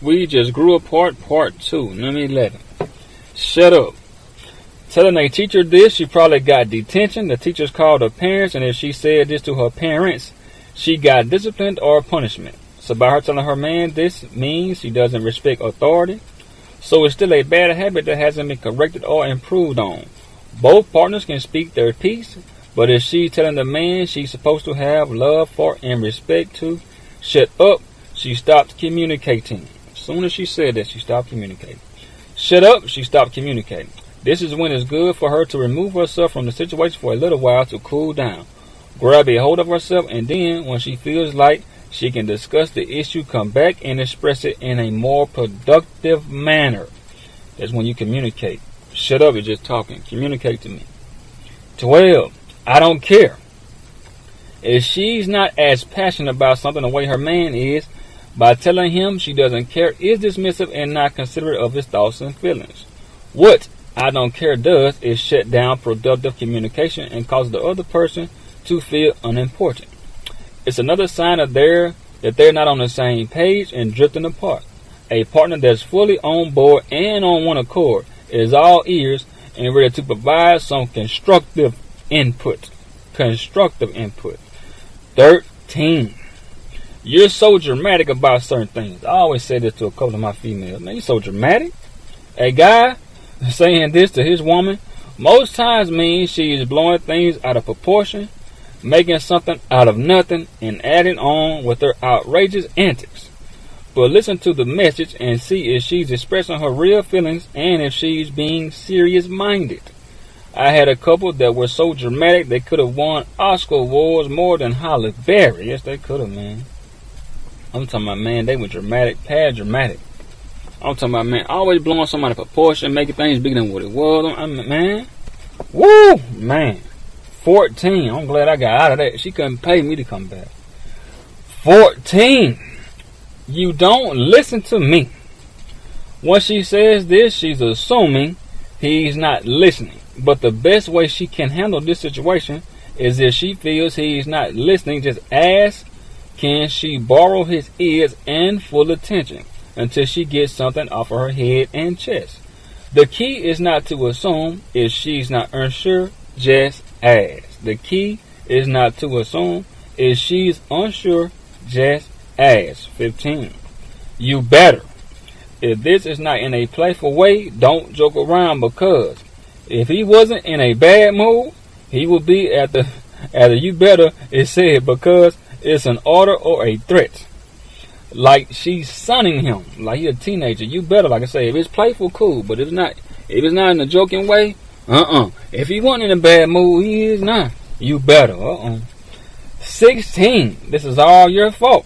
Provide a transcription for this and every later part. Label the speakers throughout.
Speaker 1: We just grew apart, part 2, number 11. Shut up. Telling a teacher this, she probably got detention. The teachers called her parents, and if she said this to her parents, she got disciplined or punishment. So by her telling her man this means she doesn't respect authority. So it's still a bad habit that hasn't been corrected or improved on. Both partners can speak their piece, but if she's telling the man she's supposed to have love for and respect to shut up, she stopped communicating. As soon as she said that, she stopped communicating. Shut up, she stopped communicating. This is when it's good for her to remove herself from the situation for a little while to cool down. Grab a hold of herself, and then when she feels like she can discuss the issue, come back and express it in a more productive manner. That's when you communicate. Shut up, you're just talking. Communicate to me. 12. I don't care. If she's not as passionate about something the way her man is, by telling him she doesn't care is dismissive and not considerate of his thoughts and feelings. What I don't care does is shut down productive communication and cause the other person to feel unimportant. It's another sign that they're not on the same page and drifting apart. A partner that's fully on board and on one accord is all ears and ready to provide some constructive input. 13. You're so dramatic about certain things. I always say this to a couple of my females. Man, you're so dramatic. A guy saying this to his woman most times means she's blowing things out of proportion, making something out of nothing, and adding on with her outrageous antics. But listen to the message and see if she's expressing her real feelings and if she's being serious-minded. I had a couple that were so dramatic they could have won Oscar awards more than Halle Berry. Yes, they could have, man. I'm talking about, man, they were dramatic, dramatic. I'm talking about, man, always blowing somebody proportion, making things bigger than what it was. Man, woo, man. 14. I'm glad I got out of that. She couldn't pay me to come back. 14. You don't listen to me. When she says this, she's assuming he's not listening. But the best way she can handle this situation is if she feels he's not listening, just ask, can she borrow his ears and full attention until she gets something off of her head and chest. The key is not to assume. If she's not unsure, just ask. The key is not to assume. If she's unsure, just ask. 15. You better. If this is not in a playful way, don't joke around, because if he wasn't in a bad mood, he would be at the you better is said, because it's an order or a threat. Like she's sunning him, like he's a teenager. You better, like I say, if it's playful, cool. But if it's not in a joking way, If he wasn't in a bad mood, he is not. You better, 16. This is all your fault.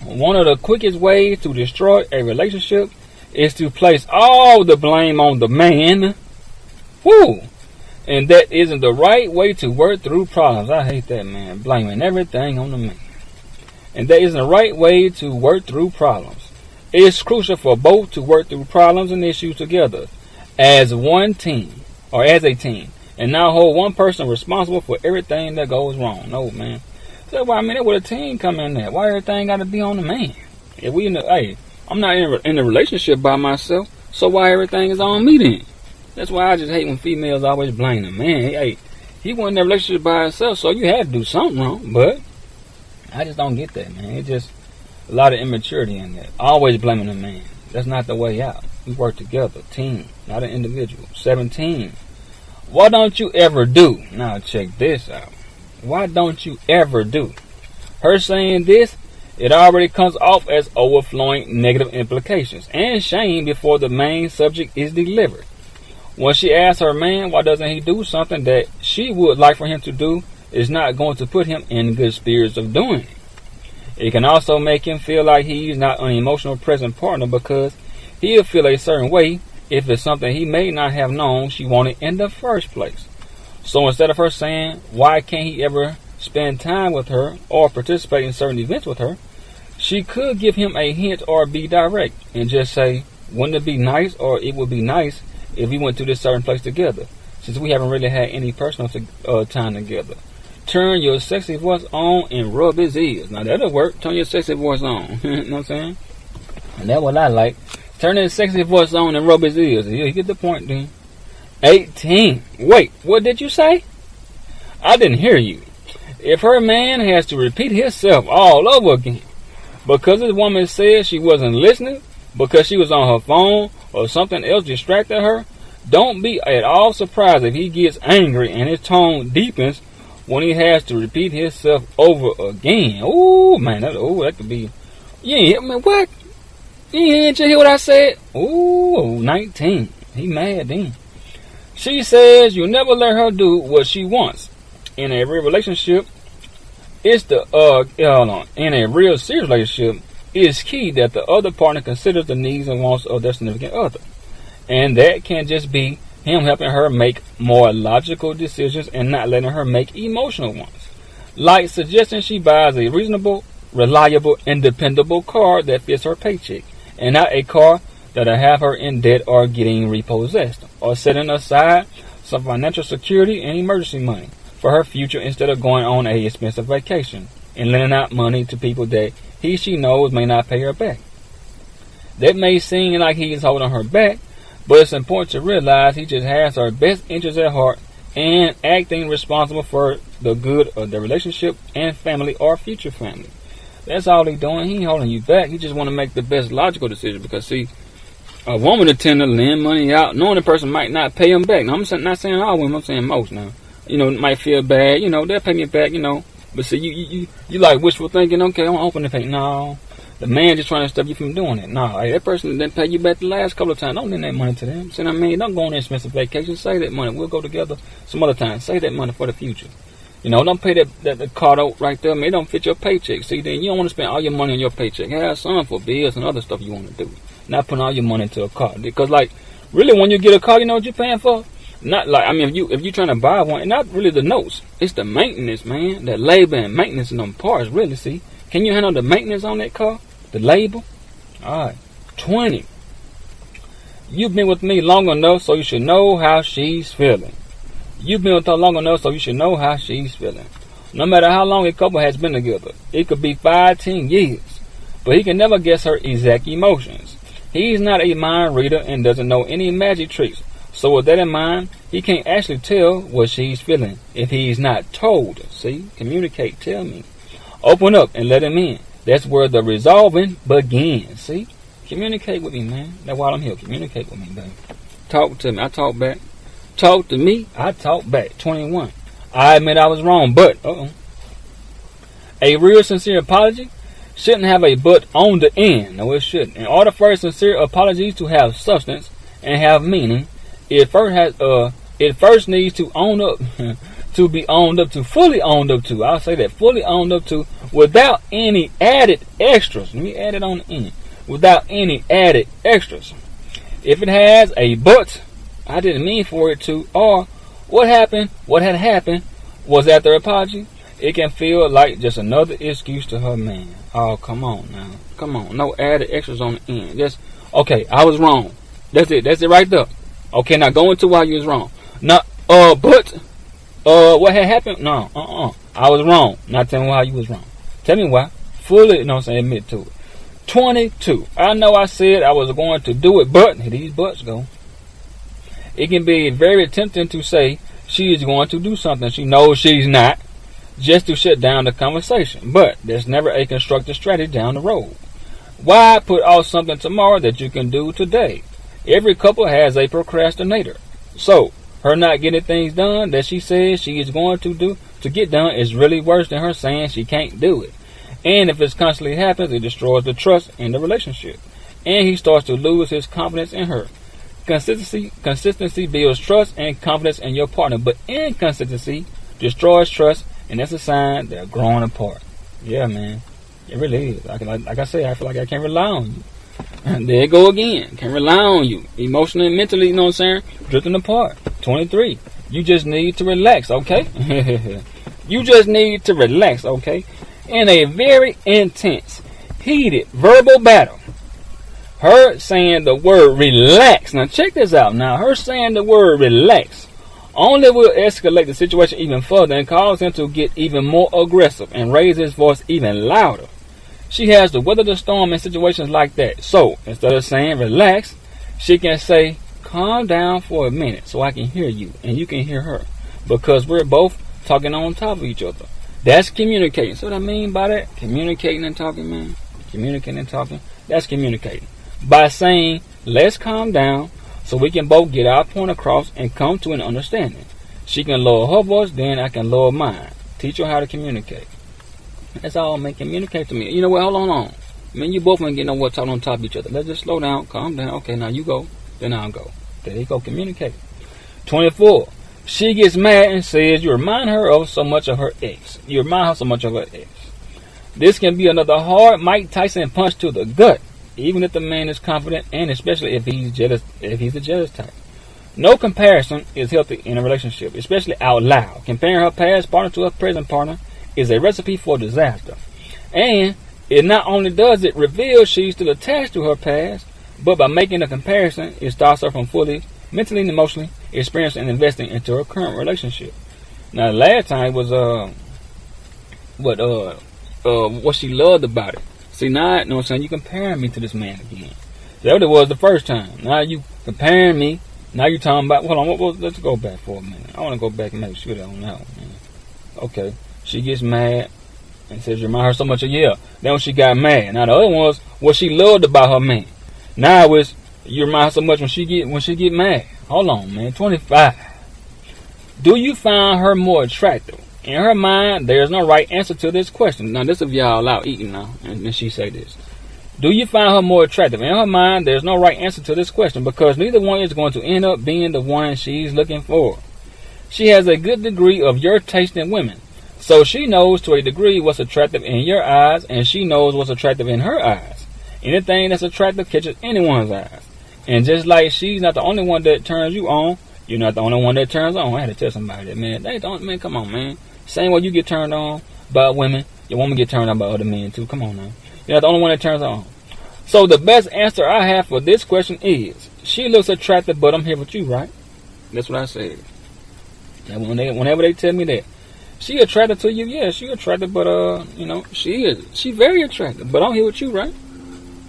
Speaker 1: One of the quickest ways to destroy a relationship is to place all the blame on the man. Woo! And that isn't the right way to work through problems. I hate that, man. Blaming everything on the man. And that isn't the right way to work through problems. It's crucial for both to work through problems and issues together as one team, or as a team, and not hold one person responsible for everything that goes wrong. No, man. So, why, I mean, with a team come in there, why everything got to be on the man? If we, I'm not in a relationship by myself, so why everything is on me then? That's why I just hate when females always blame the man. Hey, he wasn't in a relationship by himself, so you had to do something wrong. But I just don't get that, man. It's just a lot of immaturity in that. Always blaming the man. That's not the way out. We work together, team, not an individual. 17. Why don't you ever do? Now check this out. Why don't you ever do? Her saying this, it already comes off as overflowing negative implications and shame before the main subject is delivered. When she asks her man why doesn't he do something that she would like for him to do, is not going to put him in good spirits of doing it. It can also make him feel like he's not an emotional present partner, because he'll feel a certain way if it's something he may not have known she wanted in the first place. So instead of her saying, why can't he ever spend time with her or participate in certain events with her, she could give him a hint or be direct and just say, wouldn't it be nice, or it would be nice if we went to this certain place together, since we haven't really had any personal time together. Turn your sexy voice on and rub his ears. Now that'll work. Turn your sexy voice on. You know what I'm saying? And that's what I like. Turn his sexy voice on and rub his ears. Yeah, you get the point then. 18. Wait, what did you say? I didn't hear you. If her man has to repeat himself all over again because this woman said she wasn't listening, because she was on her phone or something else distracted her, don't be at all surprised if he gets angry and his tone deepens when he has to repeat himself over again. Ooh, man, that could be... You ain't hear me, what? You ain't hear what I said? Ooh, 19. He mad then. She says you never let her do what she wants. In a real relationship, in a real serious relationship, it's key that the other partner considers the needs and wants of their significant other. And that can just be him helping her make more logical decisions and not letting her make emotional ones. Like suggesting she buys a reasonable, reliable, and dependable car that fits her paycheck, and not a car that'll have her in debt or getting repossessed, or setting aside some financial security and emergency money for her future instead of going on a expensive vacation and lending out money to people that she knows may not pay her back. That may seem like he is holding her back, but it's important to realize he just has her best interests at heart and acting responsible for the good of the relationship and family or future family. That's all he's doing. He ain't holding you back. He just want to make the best logical decision, because see, a woman will tend to lend money out knowing the person might not pay him back. Now, I'm not saying all women, I'm saying most now. Might feel bad, they'll pay me back, But see, you like wishful thinking, okay, I'm open to pay. No, the man just trying to stop you from doing it. No, hey, that person didn't pay you back the last couple of times. Don't lend that money to them. See what I mean? Don't go on an expensive vacation. Save that money. We'll go together some other time. Save that money for the future. Don't pay that card out right there. Man, it don't fit your paycheck. See, then you don't want to spend all your money on your paycheck. Have some for bills and other stuff you want to do. Not putting all your money into a car. Because, really, when you get a car, you know what you're paying for? Not if you're trying to buy one, not really the notes. It's the maintenance, man. The labor and maintenance and them parts, really, see. Can you handle the maintenance on that car? The labor? Alright. 20. You've been with me long enough so you should know how she's feeling. You've been with her long enough so you should know how she's feeling. No matter how long a couple has been together. It could be 5, 10 years. But he can never guess her exact emotions. He's not a mind reader and doesn't know any magic tricks. So with that in mind, he can't actually tell what she's feeling if he's not told. See? Communicate. Tell me. Open up and let him in. That's where the resolving begins. See? Communicate with me, man. That's why I'm here. Communicate with me, baby. Talk to me. I talk back. Talk to me. I talk back. 21. I admit I was wrong, but a real sincere apology shouldn't have a but on the end. No, it shouldn't. In order for a sincere apology to have substance and have meaning, it first needs to own up to be owned up to, fully owned up to. I'll say that, fully owned up to, without any added extras. Let me add it on the end. Without any added extras. If it has a but, I didn't mean for it to, or what had happened was after apology, it can feel like just another excuse to her man. Oh, come on now. Come on. No added extras on the end. Just, okay, I was wrong. That's it. That's it right there. Okay, now go into why you was wrong. Not, but, what had happened? No, I was wrong. Not telling me why you was wrong. Tell me why. Fully, admit to it. 22. I know I said I was going to do it, but, here these buts go. It can be very tempting to say she is going to do something she knows she's not, just to shut down the conversation. But there's never a constructive strategy down the road. Why put off something tomorrow that you can do today? Every couple has a procrastinator. So, her not getting things done that she says she is going to get done is really worse than her saying she can't do it. And if it constantly happens, it destroys the trust in the relationship. And he starts to lose his confidence in her. Consistency builds trust and confidence in your partner, but inconsistency destroys trust, and that's a sign they're growing apart. Yeah, man. It really is. Like I say, I feel like I can't rely on you. And there you go again. Can't rely on you. Emotionally and mentally, you know what I'm saying? Drifting apart. 23. You just need to relax, okay? You just need to relax, okay? In a very intense, heated verbal battle, her saying the word relax. Now check this out. Now her saying the word relax only will escalate the situation even further and cause him to get even more aggressive and raise his voice even louder. She has to weather the storm in situations like that. So, instead of saying relax, she can say, calm down for a minute so I can hear you and you can hear her. Because we're both talking on top of each other. That's communicating. So what I mean by that? Communicating and talking, man. Communicating and talking. That's communicating. By saying, let's calm down so we can both get our point across and come to an understanding. She can lower her voice, then I can lower mine. Teach her how to communicate. That's all, man. Communicate to me. You know what? Hold on. Man, you both ain't getting nowhere talking on top of each other. Let's just slow down, calm down. Okay, now you go, then I'll go. There you go. Communicate. 24. She gets mad and says you remind her of so much of her ex. You remind her so much of her ex. This can be another hard Mike Tyson punch to the gut, even if the man is confident and especially if he's jealous. If he's a jealous type. No comparison is healthy in a relationship, especially out loud. Comparing her past partner to her present partner is a recipe for disaster. And it not only does it reveal she's still attached to her past, but by making a comparison, it stops her from fully, mentally and emotionally experiencing and investing into her current relationship. Now, the last time was what she loved about it. See, now, you know what I'm saying, you comparing me to this man again. That's what it was the first time. Now you comparing me. Now you talking about, hold on, let's go back for a minute. I want to go back and make sure that on that one, man. Okay, she gets mad and says you remind her so much of Then when she got mad. Now the other one was what she loved about her man. Now it's you remind her so much when she get mad. Hold on, man. 25. Do you find her more attractive? In her mind, there's no right answer to this question. Now this is y'all out eating now, and then she say this. Do you find her more attractive? In her mind, there's no right answer to this question because neither one is going to end up being the one she's looking for. She has a good degree of your taste in women. So she knows to a degree what's attractive in your eyes, and she knows what's attractive in her eyes. Anything that's attractive catches anyone's eyes. And just like she's not the only one that turns you on, you're not the only one that turns on. I had to tell somebody that, man. Man, come on, man. Same way you get turned on by women, your woman get turned on by other men too. Come on now. You're not the only one that turns on. So the best answer I have for this question is, she looks attractive, but I'm here with you, right? That's what I said. And whenever they tell me that, she attracted to you, yeah, she attractive, but she very attractive, but I'm here with you, right?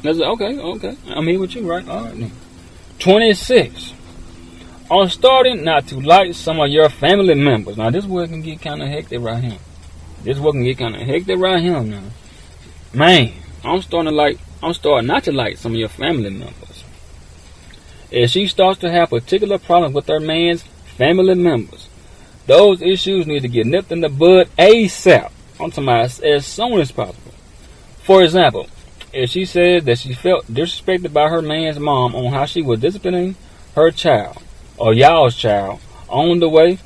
Speaker 1: That's okay, I'm here with you, right? All right then. 26. On starting not to like some of your family members. Now this word can get kind of hectic right here. Now. Man, I'm starting not to like some of your family members. If she starts to have particular problems with her man's family members, those issues need to get nipped in the bud ASAP. I'm talking about as soon as possible. For example, if she says that she felt disrespected by her man's mom on how she was disciplining her child or y'all's child on the way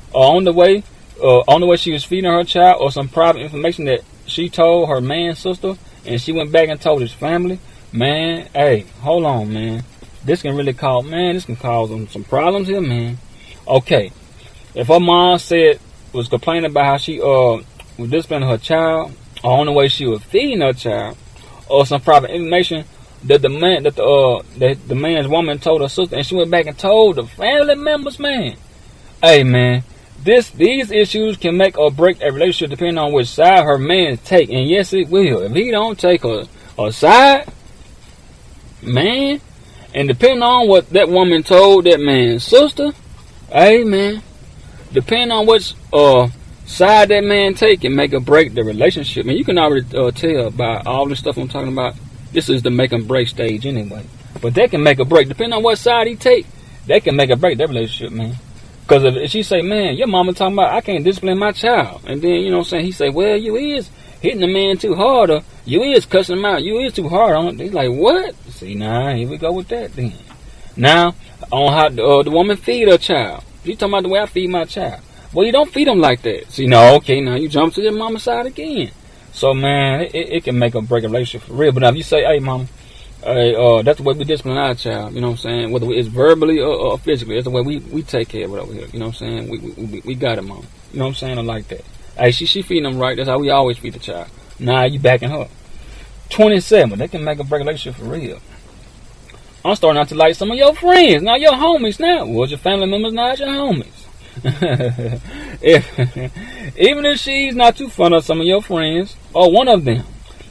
Speaker 1: she was feeding her child, or some private information that she told her man's sister and she went back and told his family, man, hey, hold on, man. This can cause them some problems here, man. Okay. If her mom was complaining about how she was disciplining her child, or on the way she was feeding her child, or some private information that the man's woman told her sister, and she went back and told the family members, man. Hey, man, these issues can make or break a relationship depending on which side her man take, and yes, it will. If he don't take her side, man, and depending on what that woman told that man's sister, hey, man. Depending on which side that man take, can make or break the relationship. And you can already tell by all the stuff I'm talking about. This is the make and break stage anyway. But that can make or break. Depending on what side he take, that can make or break that relationship, man. Because if she say, man, your mama talking about I can't discipline my child. And then, you know what I'm saying, he say, well, you is hitting the man too hard, or you is cussing him out. You is too hard on it. He's like, what? See, now, here we go with that then. Now, on how the woman feed her child. You talking about the way I feed my child. Well, you don't feed them like that. See, no, okay, now you jump to your mama's side again. So, man, it can make or break a relationship for real. But now if you say, hey, mama, that's the way we discipline our child, you know what I'm saying? Whether it's verbally or physically, that's the way we take care of it over here, you know what I'm saying? We got it, mama. You know what I'm saying? I like that. Hey, she feeding them right. That's how we always feed the child. Nah, you backing her. 27, that can make or break a relationship for real. I'm starting not to like some of your friends, not your homies now. Was your family members, not your homies. Even if she's not too fond of some of your friends, or one of them,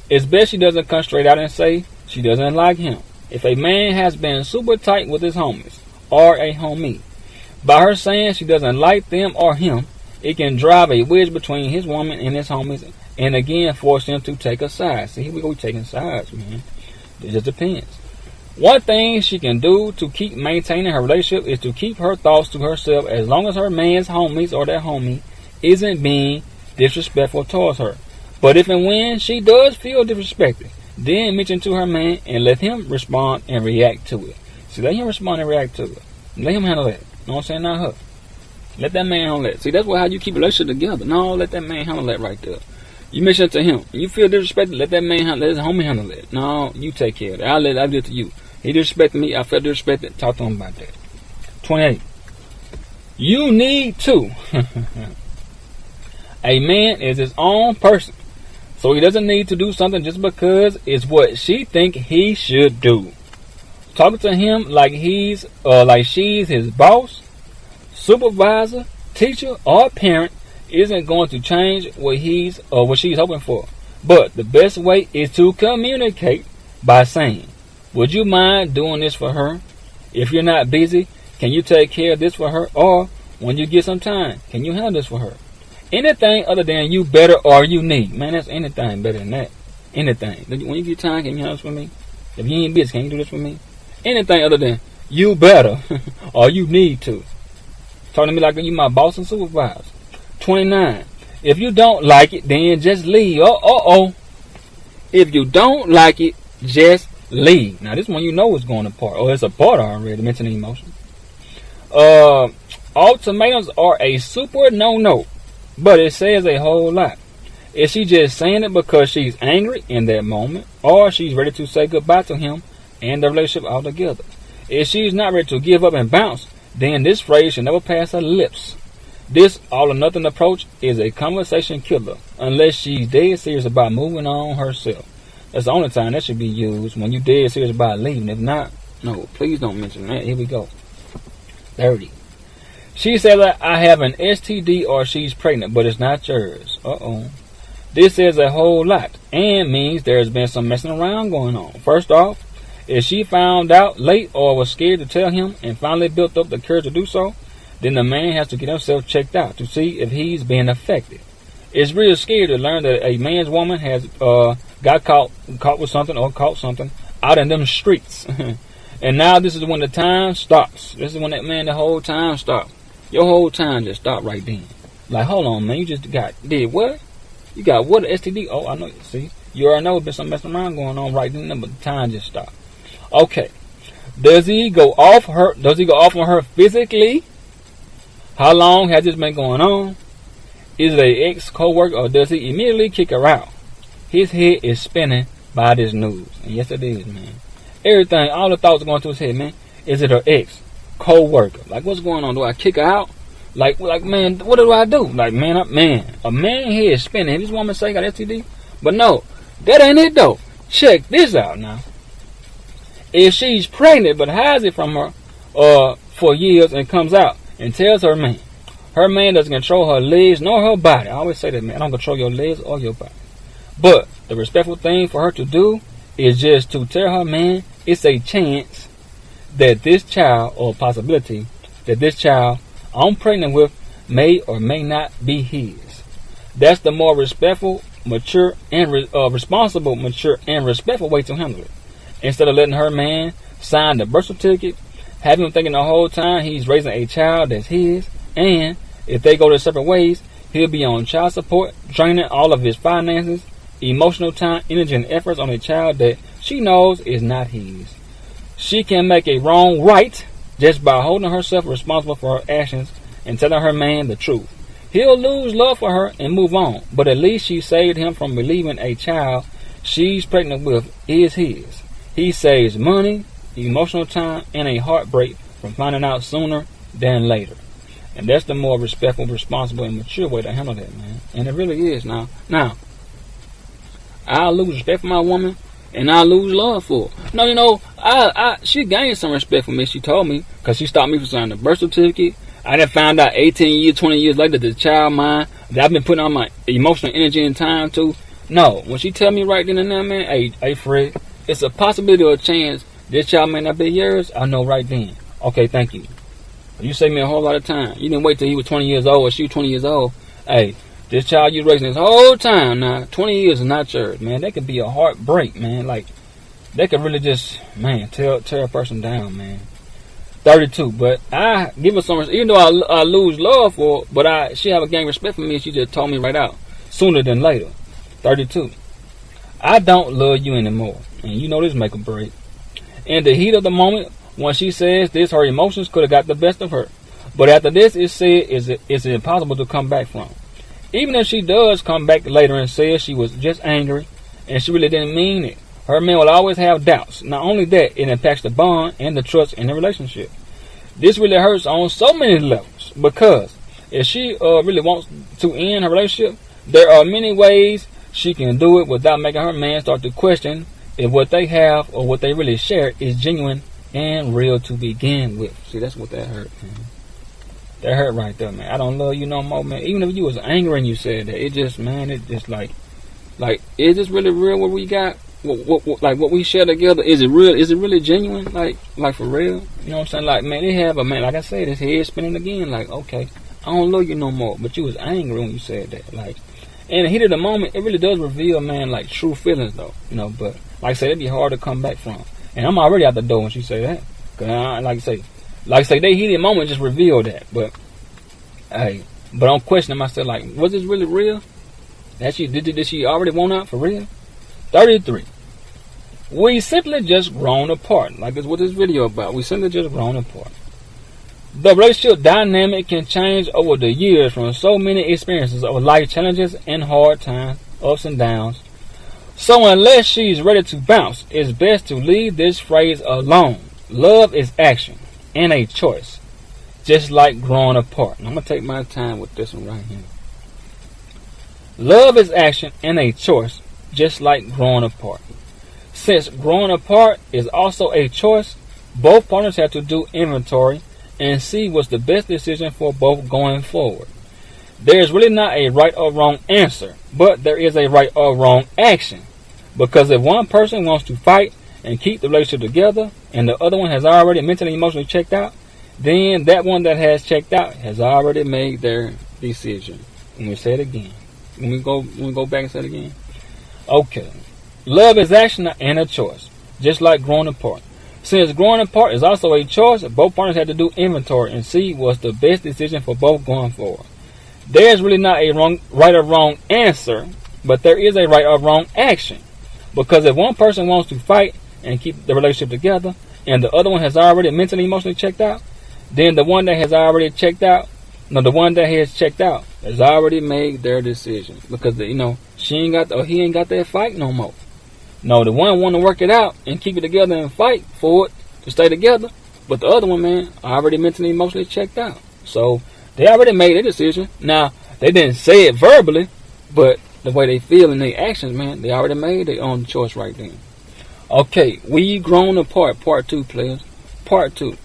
Speaker 1: It's best she doesn't come straight out and say she doesn't like him. If a man has been super tight with his homies or a homie, by her saying she doesn't like them or him, it can drive a wedge between his woman and his homies, and again force him to take a side. See, here we go, taking sides, man. It just depends. One thing she can do to keep maintaining her relationship is to keep her thoughts to herself as long as her man's homies or that homie isn't being disrespectful towards her. But if and when she does feel disrespected, then mention to her man and let him respond and react to it. See, let him respond and react to it. Let him handle that. You know what I'm saying? Not her. Let that man handle that. See, that's how you keep a relationship together. No, let that man handle that right there. You mention it to him. You feel disrespected, let that man handle, let his homie handle it. No, you take care of it. I'll do it to you. He disrespected me, I felt disrespected. Talk to him about that. 28. You need to. A man is his own person, so he doesn't need to do something just because it's what she think he should do. Talking to him like she's his boss, supervisor, teacher, or parent isn't going to change what he's or what she's hoping for. But the best way is to communicate by saying, would you mind doing this for her? If you're not busy, can you take care of this for her? Or when you get some time, can you handle this for her? Anything other than you better or you need. Man, that's anything better than that. Anything. When you get time, can you handle this for me? If you ain't busy, can you do this for me? Anything other than you better or you need to. Talking to me like you my boss and supervisor. 29. If you don't like it, then just leave. If you don't like it, just leave. Now this one you know is going apart. Or it's apart already. Mentioning emotion. Ultimatums are a super no-no. But it says a whole lot. Is she just saying it because she's angry in that moment? Or she's ready to say goodbye to him and the relationship altogether? If she's not ready to give up and bounce, then this phrase should never pass her lips. This all or nothing approach is a conversation killer unless she's dead serious about moving on herself. That's the only time that should be used, when you dead serious about leaving. If not, no, please don't mention that. Here we go. 30. She said that I have an STD or she's pregnant, but it's not yours. This says a whole lot and means there's been some messing around going on. First off, if she found out late or was scared to tell him and finally built up the courage to do so, then the man has to get himself checked out to see if he's being affected. It's real scary to learn that a man's woman has got caught with something or caught something out in them streets. And now this is when the time stops. This is when that man, the whole time stops. Your whole time just stopped right then. Like, hold on, man, you just did what? You got what, STD? Oh, I know. See, you already know there's been some messing around going on right then, but the time just stopped. Okay. Does he go off on her physically? How long has this been going on? Is it an ex-co-worker or does he immediately kick her out? His head is spinning by this news. And yes, it is, man. Everything, all the thoughts are going through his head, man. Is it her ex-co-worker? Like, what's going on? Do I kick her out? Like, man, what do I do? Like, man, a man head is spinning. If this woman say got STD? But no, that ain't it, though. Check this out now. If she's pregnant but hides it from her for years and comes out and tells her man doesn't control her legs nor her body. I always say that, man, I don't control your legs or your body. But the respectful thing for her to do is just to tell her man it's a chance that this child, or possibility that this child I'm pregnant with may or may not be his. That's the more respectful, mature, and responsible, mature, and respectful way to handle it. Instead of letting her man sign the birth certificate, have him thinking the whole time he's raising a child that's his, and if they go their separate ways, he'll be on child support, draining all of his finances, emotional time, energy, and efforts on a child that she knows is not his. She can make a wrong right just by holding herself responsible for her actions and telling her man the truth. He'll lose love for her and move on, but at least she saved him from believing a child she's pregnant with is his. He saves money, emotional time, and a heartbreak from finding out sooner than later. And that's the more respectful, responsible, and mature way to handle that, man. And it really is now. Now, I'll lose respect for my woman, and I'll lose love for her. No, you know, she gained some respect for me, she told me, because she stopped me from signing the birth certificate. I then found out 18 years, 20 years later, the child mine that I've been putting all my emotional energy and time to, No, when she tell me right then and there, man, hey, Fred, it's a possibility or a chance this child may not be yours. I know right then. Okay, thank you. You saved me a whole lot of time. You didn't wait till he was 20 years old or she was 20 years old. Hey, this child you raising this whole time now, 20 years is not yours, man. That could be a heartbreak, man. Like, that could really just, man, tear a person down, man. 32, but I give her some, even though I lose love for her, but she have a gain respect for me. She just told me right out, sooner than later. 32. I don't love you anymore, and you know this make a break. In the heat of the moment, when she says this, her emotions could have got the best of her. But after this is said, it's impossible to come back from. Even if she does come back later and says she was just angry and she really didn't mean it, her man will always have doubts. Not only that, it impacts the bond and the trust in the relationship. This really hurts on so many levels because if she really wants to end her relationship, there are many ways she can do it without making her man start to question if what they have or what they really share is genuine and real to begin with. See, that's what that hurt, man. That hurt right there, man. I don't love you no more, man. Even if you was angry and you said that, it just, man, it just like, is this really real what we got? What we share together, is it real? Is it really genuine? Like for real? You know what I'm saying? Like, man, they have a man, like I said, his head spinning again. Like, okay, I don't love you no more, but you was angry when you said that. Like, in the heat of the moment, it really does reveal, man, like true feelings, though. You know, but like I said, it'd be hard to come back from. And I'm already out the door when she say that. Cause like I say, they heated moment just reveal that. But hey, but I'm questioning myself, like, was this really real? Did she already want out for real? 33. We simply just grown apart. Like it's what this video about. We simply just grown apart. The relationship dynamic can change over the years from so many experiences of life challenges and hard times, ups and downs. So unless she's ready to bounce, it's best to leave this phrase alone. Love is action and a choice, just like growing apart. And I'm going to take my time with this one right here. Love is action and a choice, just like growing apart. Since growing apart is also a choice, both partners have to do inventory and see what's the best decision for both going forward. There is really not a right or wrong answer, but there is a right or wrong action. Because if one person wants to fight and keep the relationship together, and the other one has already mentally and emotionally checked out, then that one that has checked out has already made their decision. Let me say it again. When we go back and say it again. Okay. Love is action and a choice, just like growing apart. Since growing apart is also a choice, both partners have to do inventory and see what's the best decision for both going forward. There is really not a right or wrong answer, but there is a right or wrong action. Because if one person wants to fight and keep the relationship together, and the other one has already mentally, emotionally checked out, then the one that has already checked out, the one that has checked out has already made their decision. Because she ain't got or he ain't got that fight no more. No, the one want to work it out and keep it together and fight for it to stay together. But the other one, man, already mentally, emotionally checked out. So they already made their decision. Now, they didn't say it verbally, but the way they feel in their actions, man, they already made their own choice right then. Okay, we've grown apart. Part 2, players. Part 2.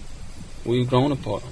Speaker 1: We've grown apart.